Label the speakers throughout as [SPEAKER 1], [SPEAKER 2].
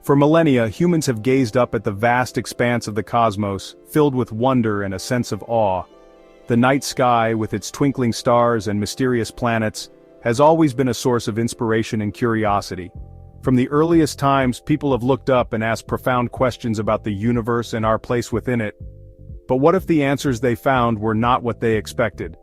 [SPEAKER 1] For millennia, humans have gazed up at the vast expanse of the cosmos, filled with wonder and a sense of awe. The night sky, with its twinkling stars and mysterious planets, has always been a source of inspiration and curiosity. From the earliest times, people have looked up and asked profound questions about the universe and our place within it. But what if the answers they found were not what they expected?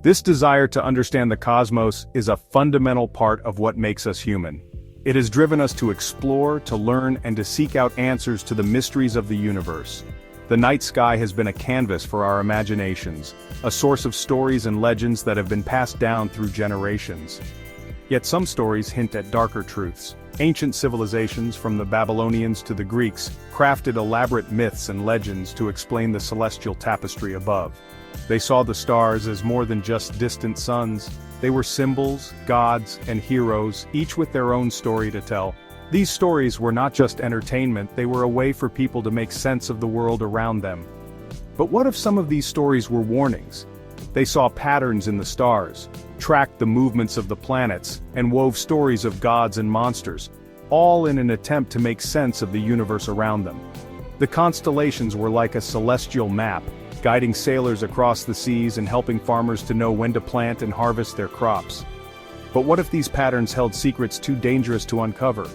[SPEAKER 1] This desire to understand the cosmos is a fundamental part of what makes us human. It has driven us to explore, to learn, and to seek out answers to the mysteries of the universe. The night sky has been a canvas for our imaginations, a source of stories and legends that have been passed down through generations. Yet some stories hint at darker truths. Ancient civilizations, from the Babylonians to the Greeks, crafted elaborate myths and legends to explain the celestial tapestry above. They saw the stars as more than just distant suns. They were symbols, gods, and heroes, each with their own story to tell. These stories were not just entertainment, they were a way for people to make sense of the world around them. But what if some of these stories were warnings? They saw patterns in the stars, tracked the movements of the planets, and wove stories of gods and monsters, all in an attempt to make sense of the universe around them. The constellations were like a celestial map, guiding sailors across the seas and helping farmers to know when to plant and harvest their crops. But what if these patterns held secrets too dangerous to uncover?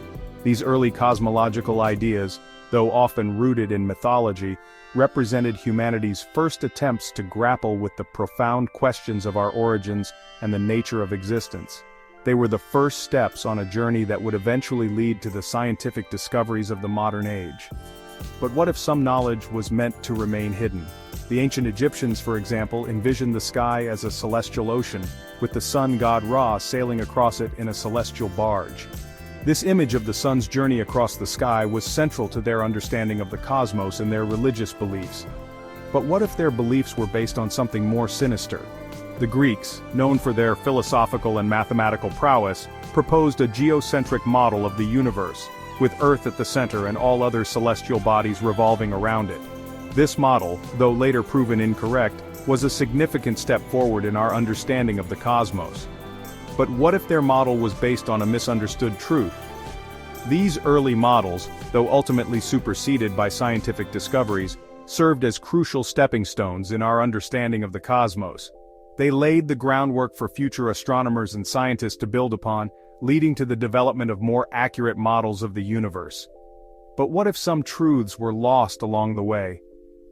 [SPEAKER 1] These early cosmological ideas, though often rooted in mythology, represented humanity's first attempts to grapple with the profound questions of our origins and the nature of existence. They were the first steps on a journey that would eventually lead to the scientific discoveries of the modern age. But what if some knowledge was meant to remain hidden? The ancient Egyptians, for example, envisioned the sky as a celestial ocean, with the sun god Ra sailing across it in a celestial barge. This image of the sun's journey across the sky was central to their understanding of the cosmos and their religious beliefs. But what if their beliefs were based on something more sinister? The Greeks, known for their philosophical and mathematical prowess, proposed a geocentric model of the universe, with Earth at the center and all other celestial bodies revolving around it. This model, though later proven incorrect, was a significant step forward in our understanding of the cosmos. But what if their model was based on a misunderstood truth? These early models, though ultimately superseded by scientific discoveries, served as crucial stepping stones in our understanding of the cosmos. They laid the groundwork for future astronomers and scientists to build upon, leading to the development of more accurate models of the universe. But what if some truths were lost along the way?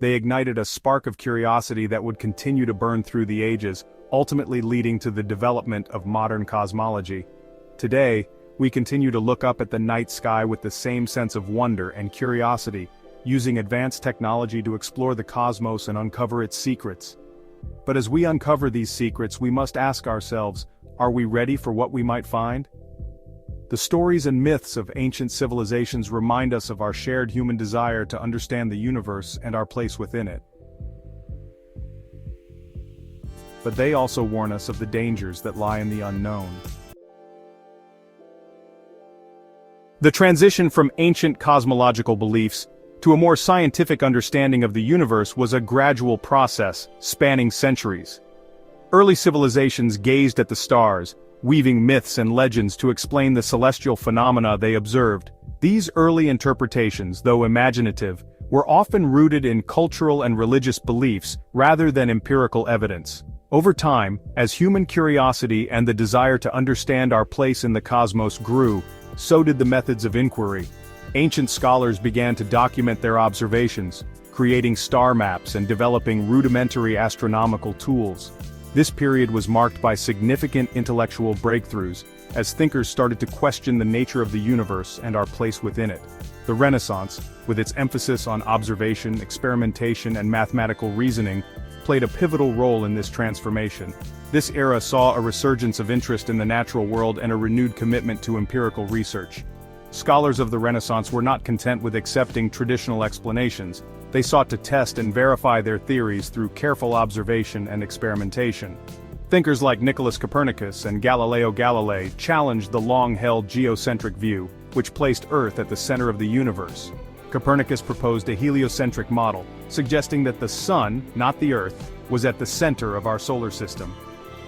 [SPEAKER 1] They ignited a spark of curiosity that would continue to burn through the ages, ultimately leading to the development of modern cosmology. Today, we continue to look up at the night sky with the same sense of wonder and curiosity, using advanced technology to explore the cosmos and uncover its secrets. But as we uncover these secrets, we must ask ourselves, are we ready for what we might find? The stories and myths of ancient civilizations remind us of our shared human desire to understand the universe and our place within it. But they also warn us of the dangers that lie in the unknown. The transition from ancient cosmological beliefs to a more scientific understanding of the universe was a gradual process, spanning centuries. Early civilizations gazed at the stars, weaving myths and legends to explain the celestial phenomena they observed. These early interpretations, though imaginative, were often rooted in cultural and religious beliefs rather than empirical evidence. Over time, as human curiosity and the desire to understand our place in the cosmos grew, so did the methods of inquiry. Ancient scholars began to document their observations, creating star maps and developing rudimentary astronomical tools. This period was marked by significant intellectual breakthroughs, as thinkers started to question the nature of the universe and our place within it. The Renaissance, with its emphasis on observation, experimentation, and mathematical reasoning, played a pivotal role in this transformation. This era saw a resurgence of interest in the natural world and a renewed commitment to empirical research. Scholars of the Renaissance were not content with accepting traditional explanations. They sought to test and verify their theories through careful observation and experimentation. Thinkers like Nicholas Copernicus and Galileo Galilei challenged the long-held geocentric view, which placed Earth at the center of the universe. Copernicus proposed a heliocentric model, suggesting that the Sun, not the Earth, was at the center of our solar system.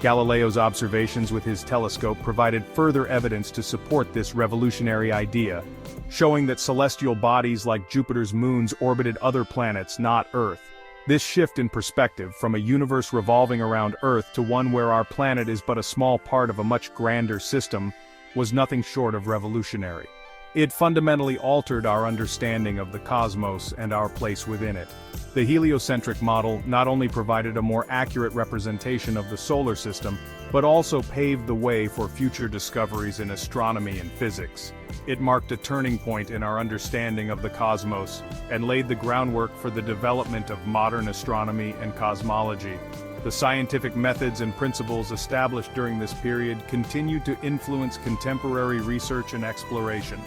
[SPEAKER 1] Galileo's observations with his telescope provided further evidence to support this revolutionary idea, showing that celestial bodies like Jupiter's moons orbited other planets, not Earth. This shift in perspective from a universe revolving around Earth to one where our planet is but a small part of a much grander system was nothing short of revolutionary. It fundamentally altered our understanding of the cosmos and our place within it. The heliocentric model not only provided a more accurate representation of the solar system, but also paved the way for future discoveries in astronomy and physics. It marked a turning point in our understanding of the cosmos and laid the groundwork for the development of modern astronomy and cosmology. The scientific methods and principles established during this period continued to influence contemporary research and exploration.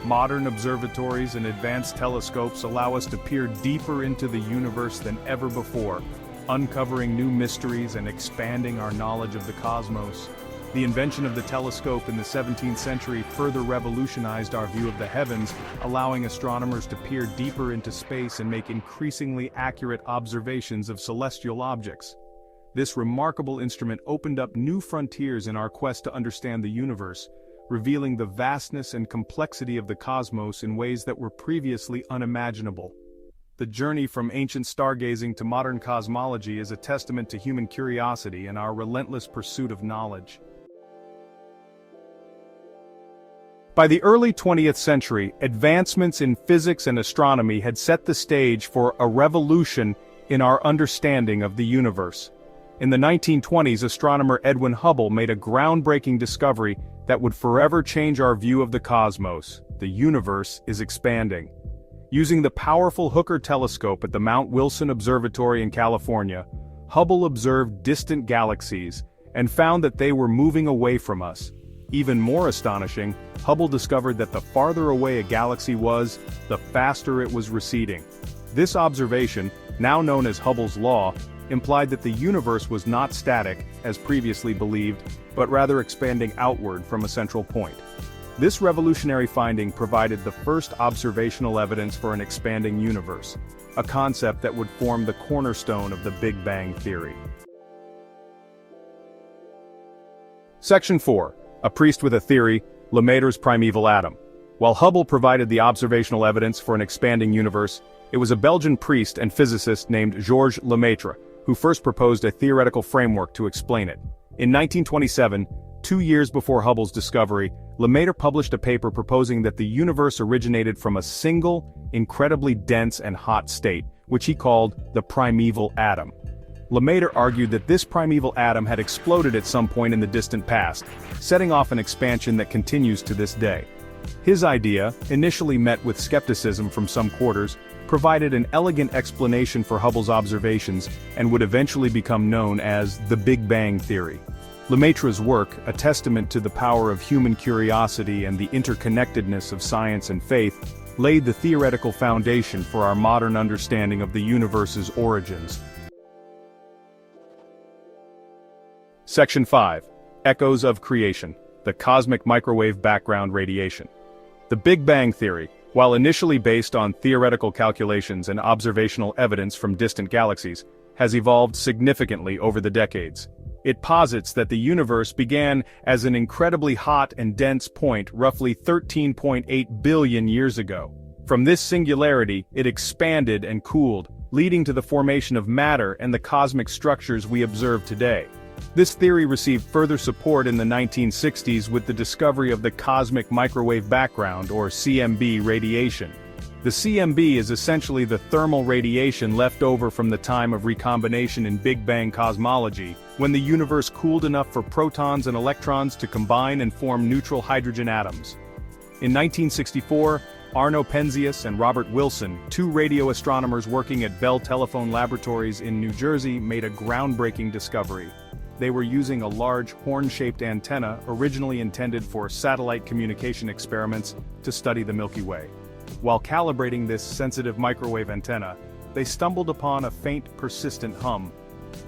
[SPEAKER 1] Modern observatories and advanced telescopes allow us to peer deeper into the universe than ever before, uncovering new mysteries and expanding our knowledge of the cosmos. The invention of the telescope in the 17th century further revolutionized our view of the heavens, allowing astronomers to peer deeper into space and make increasingly accurate observations of celestial objects. This remarkable instrument opened up new frontiers in our quest to understand the universe, revealing the vastness and complexity of the cosmos in ways that were previously unimaginable. The journey from ancient stargazing to modern cosmology is a testament to human curiosity and our relentless pursuit of knowledge. By the early 20th century, advancements in physics and astronomy had set the stage for a revolution in our understanding of the universe. In the 1920s, astronomer Edwin Hubble made a groundbreaking discovery that would forever change our view of the cosmos. The universe is expanding. Using the powerful Hooker telescope at the Mount Wilson Observatory in California, Hubble observed distant galaxies and found that they were moving away from us. Even more astonishing, Hubble discovered that the farther away a galaxy was, the faster it was receding. This observation, now known as Hubble's law, implied that the universe was not static, as previously believed, but rather expanding outward from a central point. This revolutionary finding provided the first observational evidence for an expanding universe, a concept that would form the cornerstone of the Big Bang theory. Section 4. A priest with a theory, Lemaitre's primeval atom. While Hubble provided the observational evidence for an expanding universe, it was a Belgian priest and physicist named Georges Lemaitre who first proposed a theoretical framework to explain it. In 1927, 2 years before Hubble's discovery, Lemaitre published a paper proposing that the universe originated from a single, incredibly dense and hot state, which he called the primeval atom. Lemaitre argued that this primeval atom had exploded at some point in the distant past, setting off an expansion that continues to this day. His idea, initially met with skepticism from some quarters, provided an elegant explanation for Hubble's observations and would eventually become known as the Big Bang theory. Lemaitre's work, a testament to the power of human curiosity and the interconnectedness of science and faith, laid the theoretical foundation for our modern understanding of the universe's origins. Section 5. Echoes of Creation, the Cosmic Microwave Background Radiation. The Big Bang theory, while initially based on theoretical calculations and observational evidence from distant galaxies, has evolved significantly over the decades. It posits that the universe began as an incredibly hot and dense point roughly 13.8 billion years ago. From this singularity, it expanded and cooled, leading to the formation of matter and the cosmic structures we observe today. This theory received further support in the 1960s with the discovery of the cosmic microwave background, or CMB, radiation. The CMB is essentially the thermal radiation left over from the time of recombination in Big Bang cosmology, when the universe cooled enough for protons and electrons to combine and form neutral hydrogen atoms. In 1964, Arno Penzias and Robert Wilson, two radio astronomers working at Bell Telephone Laboratories in New Jersey, made a groundbreaking discovery. They were using a large horn-shaped antenna originally intended for satellite communication experiments to study the Milky Way. While calibrating this sensitive microwave antenna, they stumbled upon a faint, persistent hum.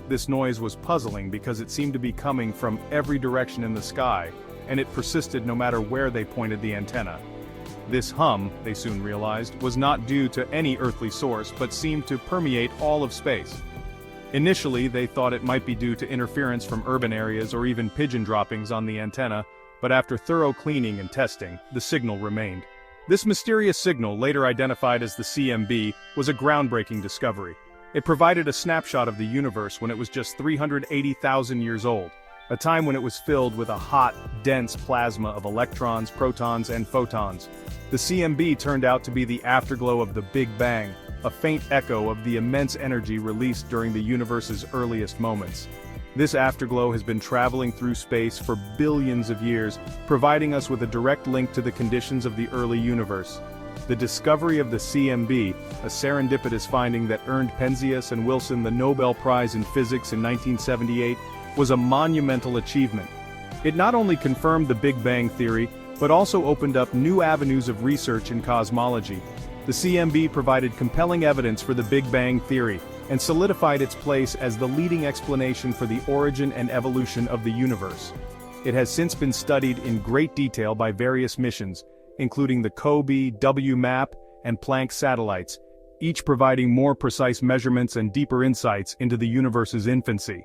[SPEAKER 1] This noise was puzzling because it seemed to be coming from every direction in the sky, and it persisted no matter where they pointed the antenna. This hum, they soon realized, was not due to any earthly source but seemed to permeate all of space. Initially, they thought it might be due to interference from urban areas or even pigeon droppings on the antenna, but after thorough cleaning and testing, the signal remained. This mysterious signal, later identified as the CMB, was a groundbreaking discovery. It provided a snapshot of the universe when it was just 380,000 years old, a time when it was filled with a hot, dense plasma of electrons, protons, and photons. The CMB turned out to be the afterglow of the Big Bang, a faint echo of the immense energy released during the universe's earliest moments. This afterglow has been traveling through space for billions of years, providing us with a direct link to the conditions of the early universe. The discovery of the CMB, a serendipitous finding that earned Penzias and Wilson the Nobel Prize in Physics in 1978, was a monumental achievement. It not only confirmed the Big Bang theory, but also opened up new avenues of research in cosmology. The CMB provided compelling evidence for the Big Bang theory, and solidified its place as the leading explanation for the origin and evolution of the universe. It has since been studied in great detail by various missions, including the COBE, WMAP, and Planck satellites, each providing more precise measurements and deeper insights into the universe's infancy.